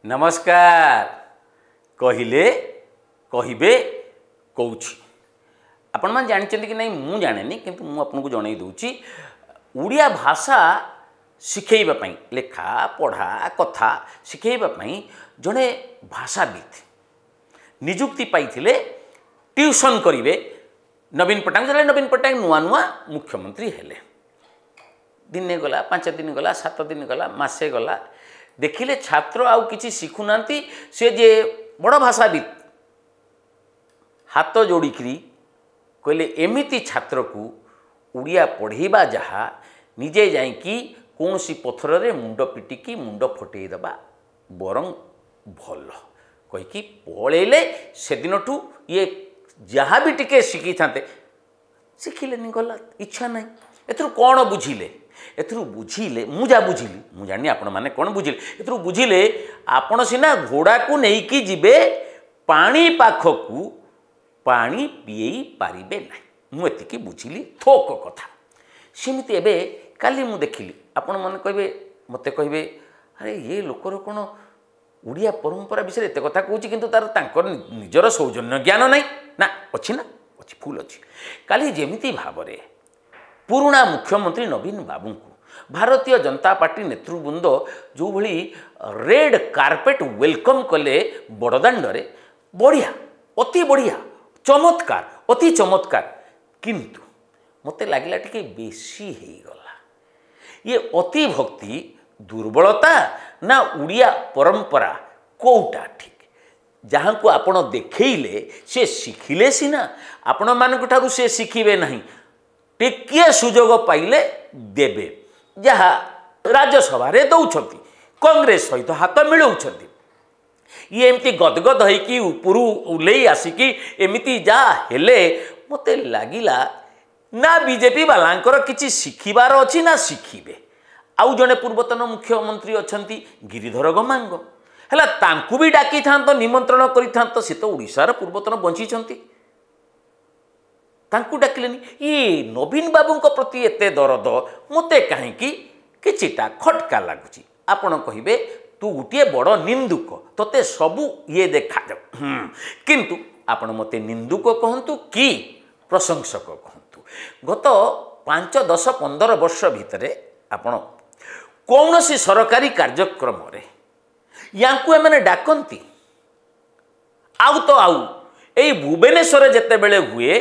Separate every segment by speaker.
Speaker 1: नमस्कार कहले कहे कौची आपण मैंने जानते कि नहीं मु जाने किंतु मु आपको जन दूची उड़िया भाषा शिखेवाई लेखा पढ़ा कथा शिखेवाई जड़े भाषाविद निजुक्ति पाई ट्यूशन करेंगे नवीन पट्टनायक नवीन पट्टनायक नुआ नुआ मुख्यमंत्री हेले दिने गला 5 दिन गला 7 दिन गला मासे गला देखिले छात्र आउ किछि शिखुना से जे बड़ भाषाविद हाथ जोड़िकी कहले एमिति छात्र को उड़िया पढ़ेबा जहा निजे जाइकी कौन सी पथर रे मुंड पिटिकी मुंड फटेदेबा बरं भल कहीकि पलैले से दिन ठू ये जहाँ भी टिके शिखी था शिखिले गला इच्छा ना एथुर कौन बुझिले एथुर बुझिले मुझा बुझिली मु जानी आपण माने कौन बुझिले एथुर बुझिले आपण सिना घोड़ा को नेकी जिबे पानी पाखकू पानी पिएई पारिबे ना मु एतिकी बुझिली थोक कथा सेमिति एबे काली मु देखिली आपण माने कहबे मते कहबे अरे ये लोकर कोन उड़िया परंपरा विषय एत कथा कहूँ किंतु तार तांकर निजर सौजन्य ज्ञान नहीं ना अच्छी फुल अच्छी काली जेमिति भावरे पुराणा मुख्यमंत्री नवीन बाबू को भारतीय जनता पार्टी नेतृवृंद जो भली रेड कार्पेट वेलकम कले बड़दाण्डे बढ़िया अति बढ़िया चमत्कार अति चमत्कार किंतु मते लागला टिके बेसी हे गला ये अति भक्ति दुर्बलता ना उड़िया परंपरा कोटा ठीक जहाँ को आपण देखले से शिखिले सीना आपण मानक ठारू से शिखिबे नहीं टिकिए सुजोग पाइले देबे जहाँ राज्यसभा रे दौरान कांग्रेस सहित हाथ मिलाऊँ ये एमती गदगद होइकी उपरू उल्लै आसिकी एमिति जा हेले मते लागिला ना बीजेपी वालांकर किछि शिखिबार अछि ना शिखिबे आउ जने पूर्वतन मुख्यमंत्री अछंती गिरिधर गमांग हैला तांकु भी डाकी थांतो निमंत्रण करि थांतो से तो ओडिसार पूर्वतन बंची छंती तांकु डाकिलेनी ये नवीन बाबू प्रति एते दरद मते काहे किछिटा खटका लागुची आपण कहिबे तू गोटे बड़ निंदुक तोते सबू ये देखा जाऊ किंतु आपण मते निंदुक कहंतु कि प्रशंसक कहंतु गत 5, 10, 15 वर्ष भितरे आपण कौन सी सरकारी कार्यक्रम रे यांकु एमने डाकंती आउ तो आउ एई भुवनेश्वर जेते बेले हुए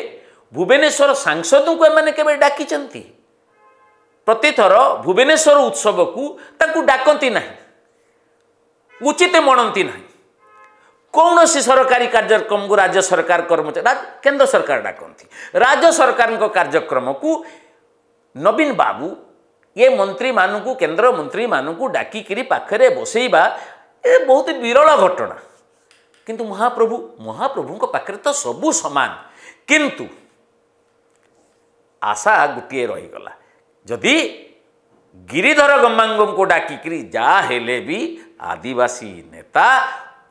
Speaker 1: भुवनेश्वर सांसद को एमने केबे डाकी चंती प्रतिथर भुवनेश्वर उत्सव को ताकू डाकंती नहीं उचित मनंती नहीं कौन सी सरकारी कार्यक्रम को राज्य सरकार कर्मचारी केंद्र सरकार डाकंती राज्य सरकार कार्यक्रम को नवीन बाबू ये मंत्री मानू केंद्र मंत्री मानू डाकिकी पाखरे बसैबा ये बहुत विरल घटना किंतु महाप्रभु पाखरे तो सबू समान किंतु आशा गोटे रहीगला जदि गिरिधर गमांग को डाकिकी जा हेले भी आदिवासी नेता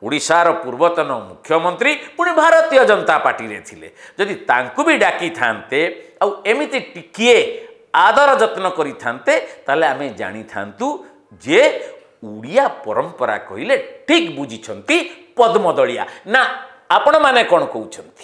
Speaker 1: ओडिशार पूर्वतन मुख्यमंत्री पुणी भारतीय जनता पार्टी रे थिले जदि तांकु भी डाकी थांते आउ एमिति टिकिए आदर जत्न करि थांते ताले आमे जानी थांतु जे उड़िया परंपरा कहिले ठीक बुझी छंती पद्मदलिया ना आपण माने कोन कहउछंती।